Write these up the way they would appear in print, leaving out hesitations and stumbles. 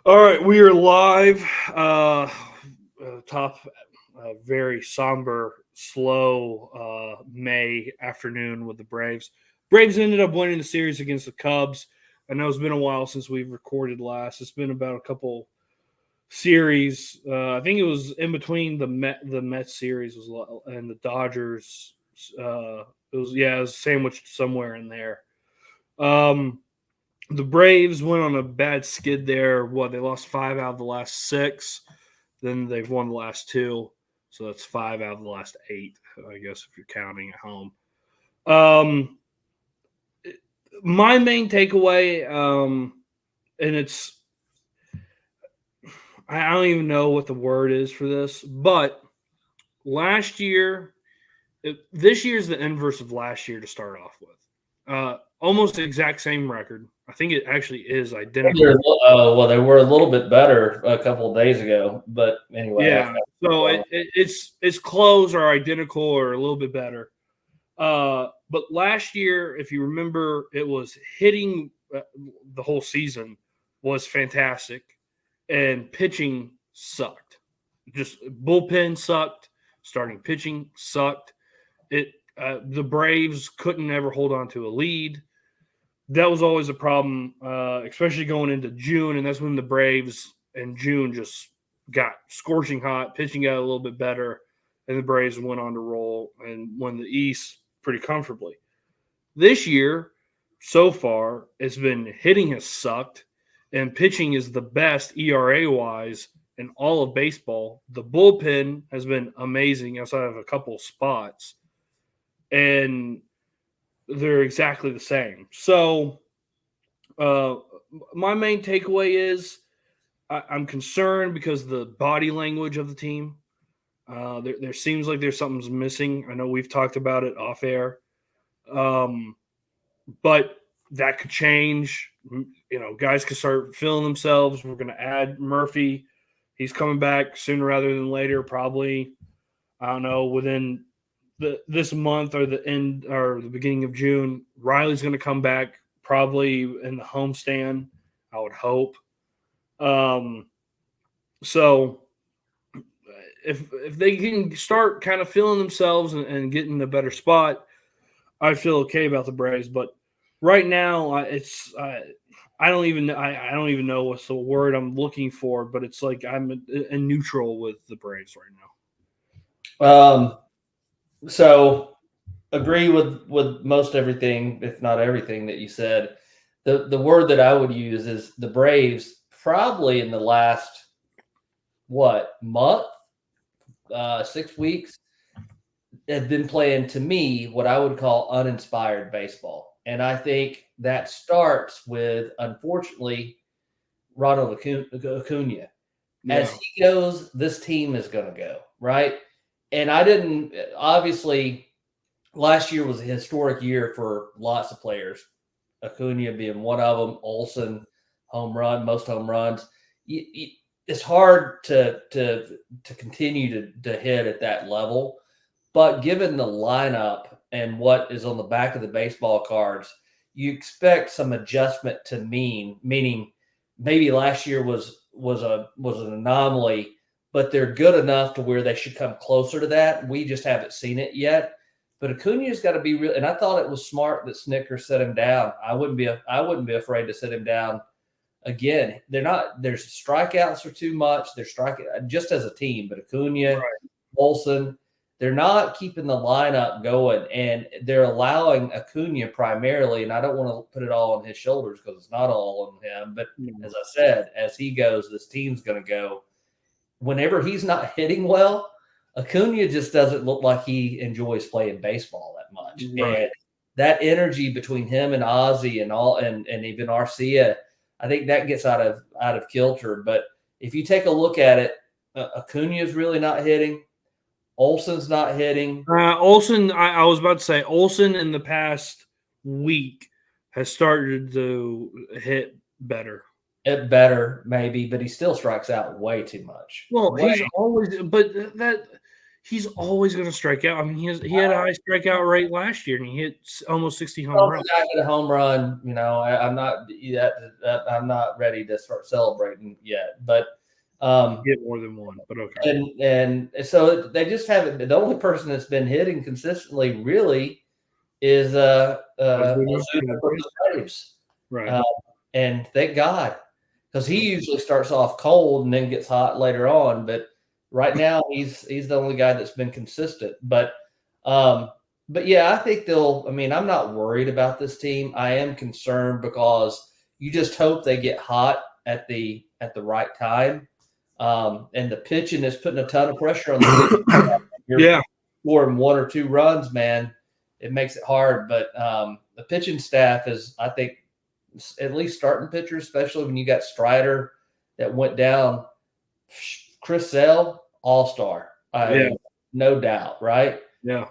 All right, we are live. Top, very somber, slow May afternoon with the Braves. Braves ended up winning the series against the Cubs. I know it's been a while since we've recorded last. It's been about a couple series. I think it was in between the Mets series and the Dodgers. It was sandwiched somewhere in there. Um, the Braves went on a bad skid there. They lost 5 out of the last 6. Then they've won the last 2. So that's 5 out of the last 8, I guess, if you're counting at home. My main takeaway, and I don't even know what the word is for this, but last year, this year's the inverse of last year to start off with. Almost the exact same record. I think it actually is identical. Well, they were a little bit better a couple of days ago, but anyway. Yeah, so it's close or identical or a little bit better. But last year, if you remember, it was hitting the whole season was fantastic, and pitching sucked. Just bullpen sucked. Starting pitching sucked. The Braves couldn't ever hold on to a lead. That was always a problem, especially going into June, and that's when the Braves in June just got scorching hot. Pitching got a little bit better, and the Braves went on to roll and won the East pretty comfortably. This year, so far, it's been hitting has sucked, and pitching is the best ERA wise in all of baseball. The bullpen has been amazing outside of a couple spots, and they're exactly the same. So, my main takeaway is I'm concerned because of the body language of the team. There seems like there's something's missing. I know we've talked about it off air, but that could change. Guys could start feeling themselves. We're going to add Murphy. He's coming back sooner rather than later, probably. I don't know, within this month or the end or the beginning of June. Riley's going to come back probably in the homestand, I would hope. So if they can start kind of feeling themselves and get in a better spot, I feel okay about the Braves. But right now, I don't even know what's the word I'm looking for, but it's like I'm in neutral with the Braves right now. So agree with most everything, if not everything that you said. The word that I would use is the Braves probably in the last month, 6 weeks, have been playing, to me, what I would call uninspired baseball. And I think that starts with, unfortunately, Ronald Acuna. now. As he goes, this team is going to go, right? And obviously, last year was a historic year for lots of players. Acuna being one of them, Olsen, most home runs. It's hard to continue to hit at that level. But given the lineup and what is on the back of the baseball cards, you expect some adjustment to meaning maybe last year was an anomaly, but they're good enough to where they should come closer to that. We just haven't seen it yet. But Acuna's got to be real. And I thought it was smart that Snicker set him down. I wouldn't be afraid to set him down again. Their strikeouts are too much. They're striking just as a team, but Acuna, right. Olsen, they're not keeping the lineup going, and they're allowing Acuna primarily, and I don't want to put it all on his shoulders because it's not all on him, but as I said, as he goes, this team's going to go. Whenever he's not hitting well, Acuna just doesn't look like he enjoys playing baseball that much. Right. And that energy between him and Ozzie and even Arcia, I think that gets out of kilter. But if you take a look at it, Acuna is really not hitting. Olsen's not hitting. Olsen, I was about to say, Olsen in the past week has started to hit better. Better, maybe, but he still strikes out way too much. Well, he's always, but he's always going to strike out. I mean, he had a high strikeout rate last year, and he hit almost 60 home Well, runs. I hit a home run. I'm not yet. I'm not ready to start celebrating yet. But Hit more than one, but okay. and so they just haven't. The only person that's been hitting consistently really is Ozuna for the Braves. Right. And thank God, because he usually starts off cold and then gets hot later on. But right now, he's the only guy that's been consistent. But yeah, I think they'll. I mean, I'm not worried about this team. I am concerned because you just hope they get hot at the right time. And the pitching is putting a ton of pressure on the Yeah. scoring 1 or 2 runs, man. It makes it hard. But the pitching staff is, I think, at least starting pitchers, especially when you got Strider that went down. Chris Sale, all-star. Mean, no doubt, right? Yeah.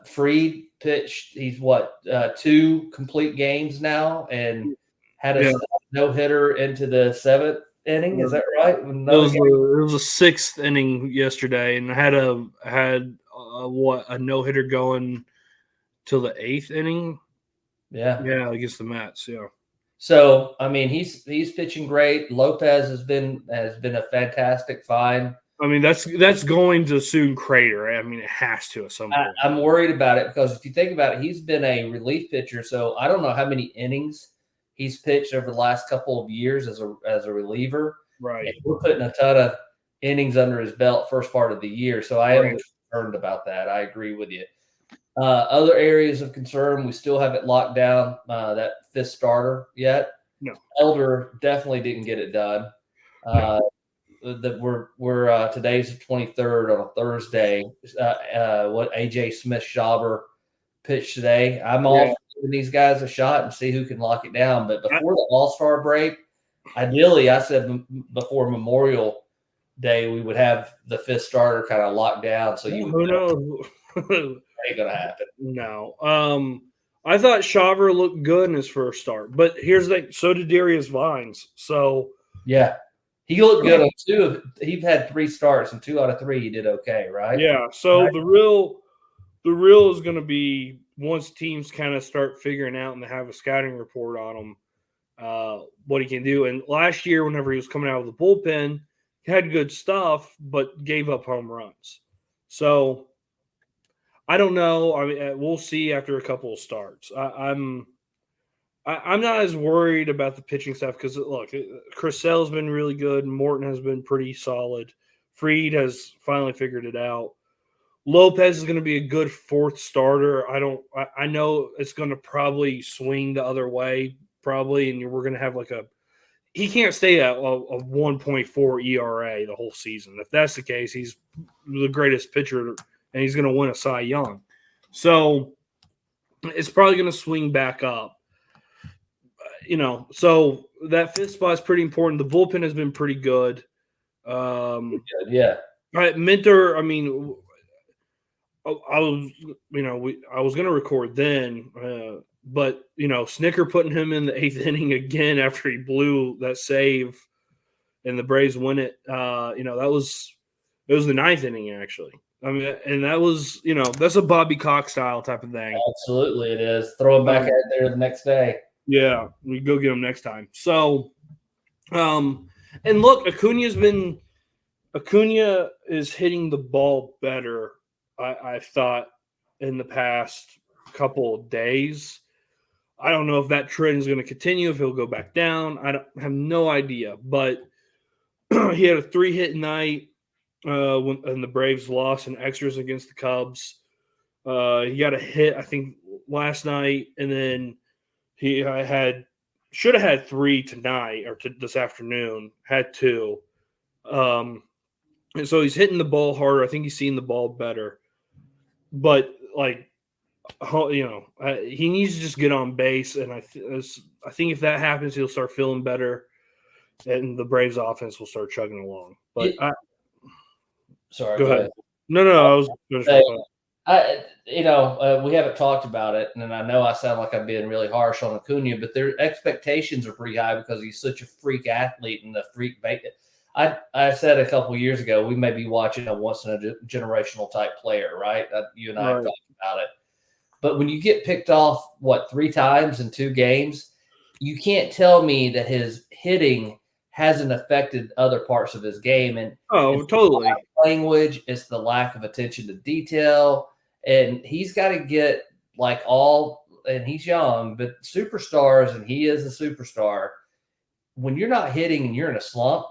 Freed pitched. He's 2 complete games now, and had a no-hitter into the 7th inning. Is that right? It was a 6th inning yesterday, and had a no-hitter going till the 8th inning. Yeah, against the Mets. Yeah. So I mean, he's pitching great. Lopez has been a fantastic find. I mean, that's going to soon crater. I mean, it has to at some point. I'm worried about it because if you think about it, he's been a relief pitcher. So I don't know how many innings he's pitched over the last couple of years as a reliever. Right. And we're putting a ton of innings under his belt first part of the year. So I am concerned about that. I agree with you. Other areas of concern, we still haven't locked down that 5th starter yet. No. Elder definitely didn't get it done. That we're today's the 23rd on a Thursday. What AJ Smith-Shawver pitched today. I'm all for giving these guys a shot and see who can lock it down. But before the All-Star break, ideally, I said before Memorial Day, we would have the 5th starter kind of locked down. So who knows? Ain't gonna happen. No. I thought Shawver looked good in his first start, but here's the so did Darius Vines. So yeah, he looked good on 2. He's had 3 starts, and 2 out of 3 he did okay, right? Yeah. So the real is going to be once teams kind of start figuring out and they have a scouting report on him, what he can do. And last year, whenever he was coming out of the bullpen, he had good stuff, but gave up home runs. So I don't know. I mean, we'll see after a couple of starts. I'm not as worried about the pitching stuff because look, Chris Sale's been really good. Morton has been pretty solid. Freed has finally figured it out. Lopez is going to be a good 4th starter. I know it's going to probably swing the other way, probably, and we're going to have he can't stay at a 1.4 ERA the whole season. If that's the case, he's the greatest pitcher, and he's going to win a Cy Young. So it's probably going to swing back up. So that 5th spot is pretty important. The bullpen has been pretty good. Yeah. All right, Minter, I mean, I was going to record then, but Snicker putting him in the 8th inning again after he blew that save, and the Braves win it. It was the 9th inning actually. I mean, and that was that's a Bobby Cox style type of thing. Absolutely, it is. Throw him back out there the next day. Yeah, we go get him next time. So, and look, Acuna is hitting the ball better. I thought in the past couple of days. I don't know if that trend is going to continue, if he'll go back down. I have no idea. But he had a 3-hit night when the Braves lost in extras against the Cubs. He got a hit, I think, last night, and then he should have had 3 tonight or this afternoon. Had 2. And so he's hitting the ball harder. I think he's seeing the ball better. But he needs to just get on base, and I think if that happens, he'll start feeling better, and the Braves offense will start chugging along. But sorry, go ahead. No, I was going to we haven't talked about it, and I know I sound like I'm being really harsh on Acuna, but their expectations are pretty high because he's such a freak athlete and a freak. I said a couple of years ago we may be watching a once in a generational type player, right? You and I have Right. talked about it. But when you get picked off, 3 times in 2 games, you can't tell me that his hitting hasn't affected other parts of his game. And Oh, it's the totally. language, it's the lack of attention to detail. And he's got to get and he's young, but superstars, and he is a superstar. When you're not hitting and you're in a slump,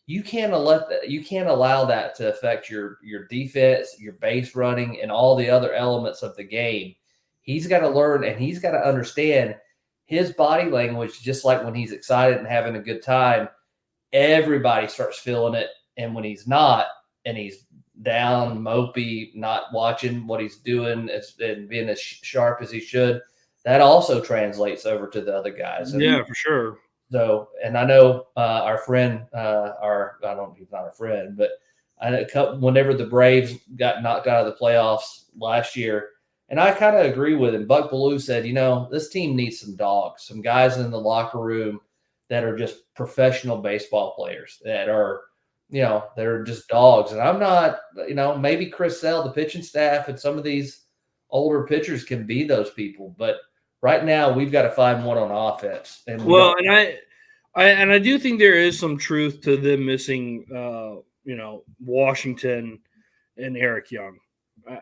you can't allow that to affect your defense, your base running, and all the other elements of the game. He's got to learn and he's got to understand his body language, just like when he's excited and having a good time, everybody starts feeling it. And when he's not, and he's down, mopey, not watching what he's doing and being as sharp as he should, that also translates over to the other guys. And Yeah, for sure. so, and I know our friend, he's not a friend, but I know whenever the Braves got knocked out of the playoffs last year, and I kind of agree with him. Buck Bellew said, this team needs some dogs, some guys in the locker room that are just professional baseball players that are, that are just dogs. And I'm not, maybe Chris Sale, the pitching staff, and some of these older pitchers can be those people, but right now we've got to find one on offense. And Well, and I do think there is some truth to them missing, Washington and Eric Young.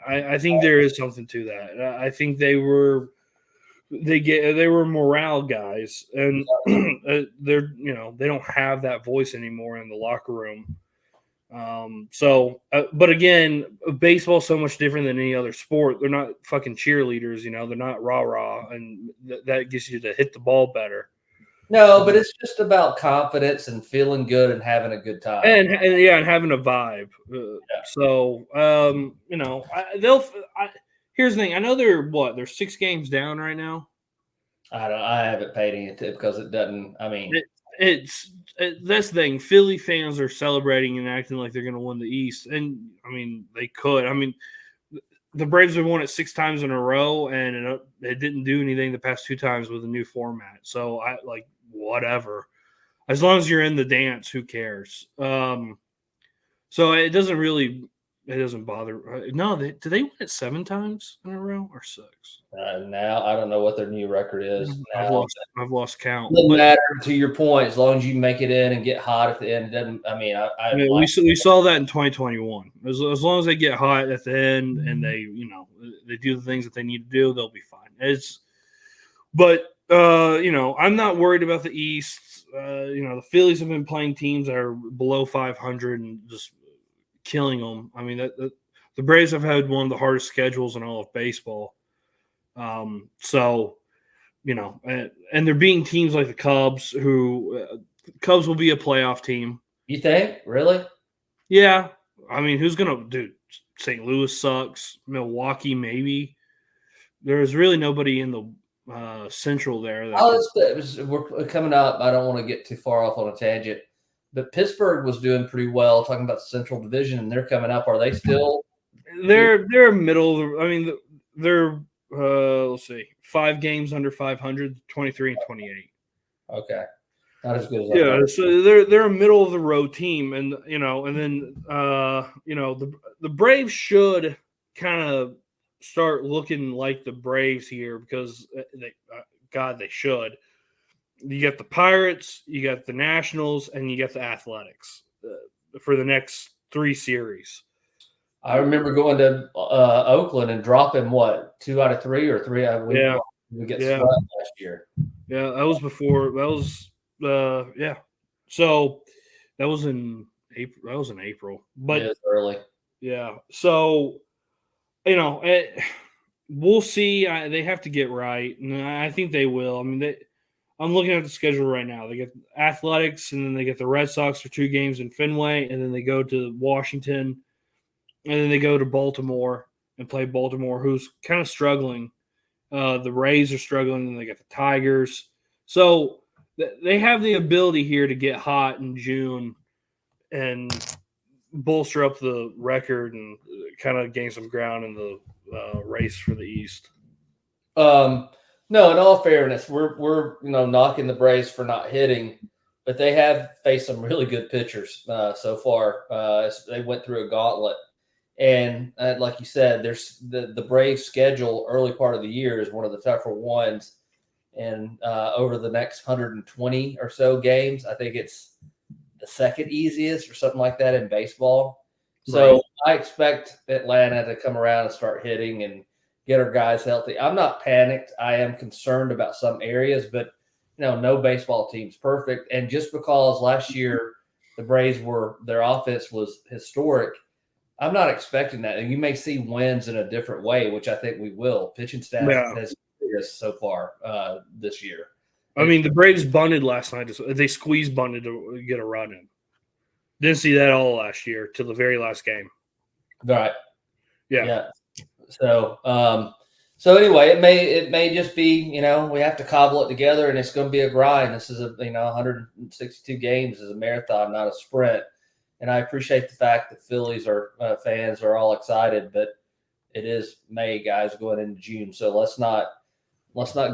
I think there is something to that. I think they were morale guys, and they don't have that voice anymore in the locker room. But again, baseball's so much different than any other sport. They're not fucking cheerleaders, they're not rah rah, and that gets you to hit the ball better. No, but it's just about confidence and feeling good and having a good time. And having a vibe. So, here's the thing. I know they're 6 games down right now. I haven't paid any attention because it doesn't. I mean, that's the thing. Philly fans are celebrating and acting like they're going to win the East, and I mean they could. I mean, the Braves have won it 6 times in a row, and it didn't do anything the past 2 times with a new format. So whatever. As long as you're in the dance, who cares? So it doesn't bother. No, did they win it 7 times in a row or 6? Now I don't know what their new record is. I've lost count. Doesn't matter. To your point, as long as you make it in and get hot at the end, it doesn't. I mean, we saw that in 2021. As long as they get hot at the end and they do the things that they need to do, they'll be fine. I'm not worried about the East. The Phillies have been playing teams that are below 500 and just killing them. I mean, the Braves have had one of the hardest schedules in all of baseball. And they're beating teams like the Cubs, who Cubs will be a playoff team. You think? Really? Yeah. I mean, who's going to do? St. Louis sucks. Milwaukee, maybe. There's really nobody in the Central there. We're coming up. I don't want to get too far off on a tangent, but Pittsburgh was doing pretty well talking about the Central Division, and they're coming up. Are they still? They're middle. I mean, they're let's see, 5 games under 500, 23 and 28. Okay, not as good as so they're a middle of the road team, and then the Braves should kind of start looking like the Braves here, because they should. You got the Pirates, you got the Nationals, and you got the Athletics for the next 3 series. I remember going to Oakland and dropping 2 out of 3 or 3 out of 3. Yeah. We get swept last year. Yeah, that was before. That was So that was in April. But it's early. Yeah. So we'll see. They have to get right, and I think they will. I mean, I'm looking at the schedule right now. They get Athletics, and then they get the Red Sox for 2 games in Fenway, and then they go to Washington, and then they go to Baltimore and play Baltimore, who's kind of struggling. The Rays are struggling, and they got the Tigers. So they have the ability here to get hot in June and bolster up the record and kind of gain some ground in the race for the East. No, in all fairness, we're knocking the Braves for not hitting, but they have faced some really good pitchers so far. They went through a gauntlet. And like you said, there's the Braves' schedule early part of the year is one of the tougher ones. And over the next 120 or so games, I think it's the second easiest or something like that in baseball. So Right. I expect Atlanta to come around and start hitting and get our guys healthy. I'm not panicked. I am concerned about some areas, but no baseball team's perfect. And just because last year the Braves their offense was historic, I'm not expecting that. And you may see wins in a different way, which I think we will. Pitching staff Yeah. has so far this year. I mean, the Braves bunted last night. They squeezed bunted to get a run in. Didn't see that all last year till the very last game. Right. Yeah. So anyway, it may just be we have to cobble it together, and it's going to be a grind. This is 162 games is a marathon, not a sprint. And I appreciate the fact that Phillies fans are all excited, but it is May, guys, going into June. So let's not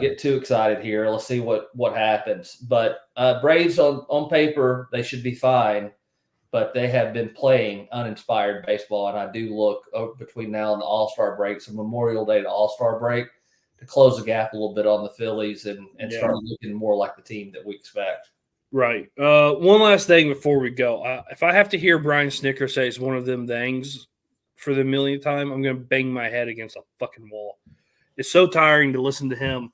get too excited here. Let's see what happens. But Braves on paper, they should be fine, but they have been playing uninspired baseball. And I do look between now and the All-Star break, so Memorial Day to All-Star break, to close the gap a little bit on the Phillies and start looking more like the team that we expect. Right. One last thing before we go. If I have to hear Brian Snicker say it's one of them things for the millionth time, I'm going to bang my head against a fucking wall. It's so tiring to listen to him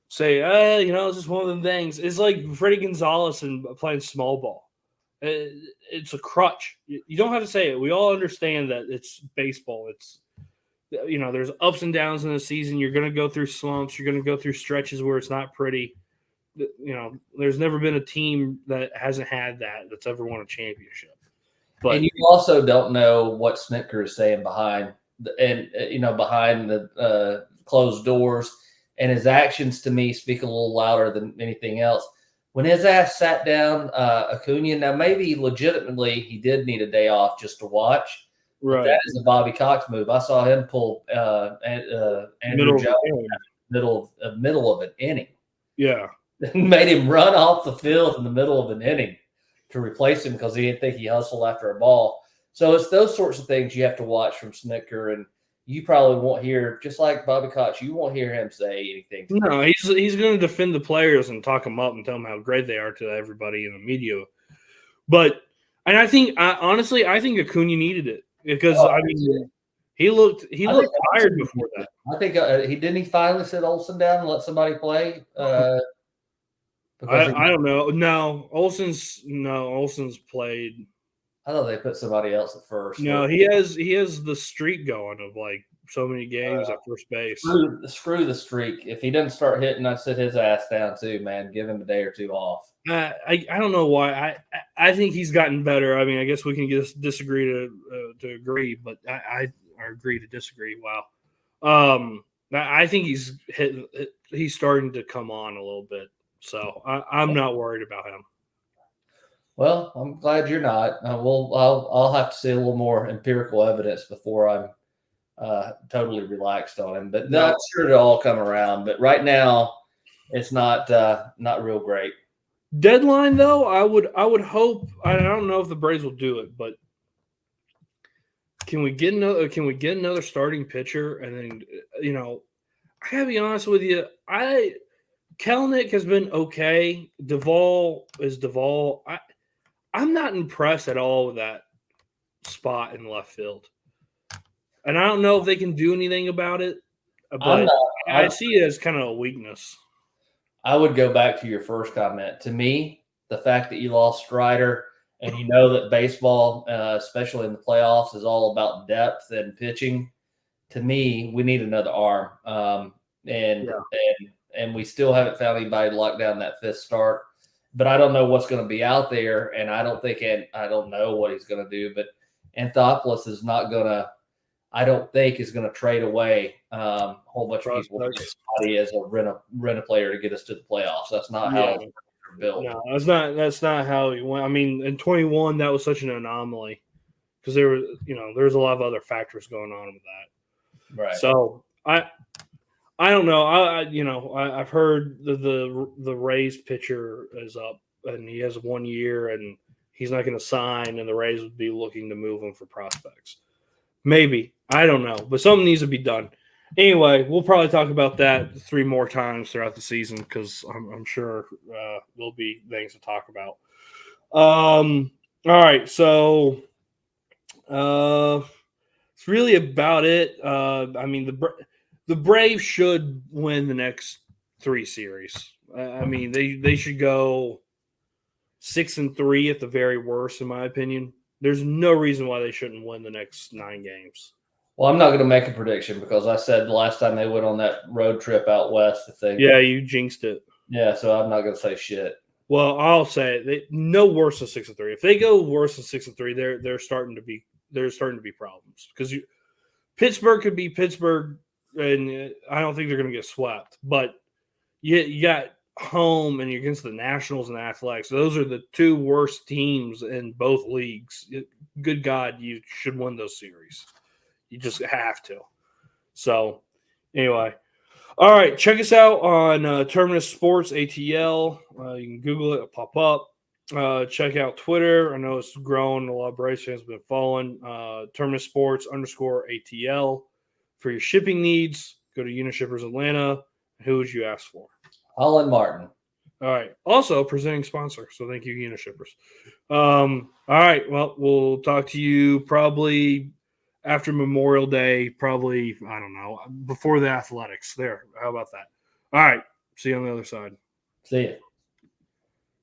say, it's just one of them things. It's like Freddie Gonzalez and playing small ball. It's a crutch. You don't have to say it. We all understand that it's baseball. It's, there's ups and downs in the season. You're going to go through slumps. You're going to go through stretches where it's not pretty. There's never been a team that hasn't had that's ever won a championship. But and you also don't know what Snicker is saying behind the closed doors, and his actions to me speak a little louder than anything else. When his ass sat down Acuna, now maybe legitimately he did need a day off just to watch. Right. That is a Bobby Cox move. I saw him pull Andrew Jones middle of an inning. Yeah. Made him run off the field in the middle of an inning to replace him because he didn't think he hustled after a ball. So it's those sorts of things you have to watch from Snicker, and you probably won't hear, just like Bobby Cox, you won't hear him say anything. No, he's going to defend the players and talk them up and tell them how great they are to everybody in the media. And I think Acuna needed it because he looked tired before that. I think he finally sit Olsen down and let somebody play. I don't know. No, Olsen's played. I thought they put somebody else at first. No, he has the streak going of like so many games at first base. Screw the streak. If he doesn't start hitting, I sit his ass down too, man. Give him a day or two off. I don't know why. I think he's gotten better. I mean, I guess we can disagree to agree, but I agree to disagree. Wow. I think he's starting to come on a little bit. So I'm not worried about him. Well, I'm glad you're not. I'll have to see a little more empirical evidence before I'm totally relaxed on him. But I'm sure it'll all come around. But right now, it's not real great. Deadline though, I would hope. I don't know if the Braves will do it, but can we get another starting pitcher? And then I gotta be honest with you, Kelenic has been okay. Duvall is Duvall. I'm not impressed at all with that spot in left field. And I don't know if they can do anything about it, but I see it as kind of a weakness. I would go back to your first comment. To me, the fact that you lost Strider and you know that baseball, especially in the playoffs, is all about depth and pitching. To me, we need another arm. And we still haven't found anybody to lock down that fifth start. But I don't know what's going to be out there, and I don't know what he's going to do. But Anthopoulos is not going to, I don't think, is going to trade away a whole bunch of people as a rent a player to get us to the playoffs. That's not how it's built. No, that's not how he went. I mean, in 21, that was such an anomaly because there was a lot of other factors going on with that. Right. So I don't know. I've heard the Rays pitcher is up and he has 1 year, and he's not going to sign, and the Rays would be looking to move him for prospects. Maybe. I don't know. But something needs to be done. Anyway, we'll probably talk about that 3 more times throughout the season because I'm sure there'll be things to talk about. All right. So it's really about it. I mean, the Braves should win the next 3 series. I mean, they should go 6-3 at the very worst, in my opinion. There's no reason why they shouldn't win the next 9 games. Well, I'm not going to make a prediction because I said the last time they went on that road trip out west that they. Yeah, you jinxed it. Yeah, so I'm not going to say shit. Well, I'll say it. No worse than 6-3. If they go worse than 6-3, they're starting to be problems because Pittsburgh could be Pittsburgh, and I don't think they're going to get swept. But you got home and you're against the Nationals and the Athletics. Those are the 2 worst teams in both leagues. Good God, you should win those series. You just have to. So, anyway. All right. Check us out on Terminus Sports ATL. You can Google it. It'll pop up. Check out Twitter. I know it's grown. A lot of Braves fans have been following. Terminus Sports _ATL. For your shipping needs, go to Unishippers Atlanta. Who would you ask for? Holland Martin. All right. Also, presenting sponsor. So, thank you, Unishippers. All right. Well, we'll talk to you probably after Memorial Day, probably, I don't know, before the Athletics. There. How about that? All right. See you on the other side. See ya.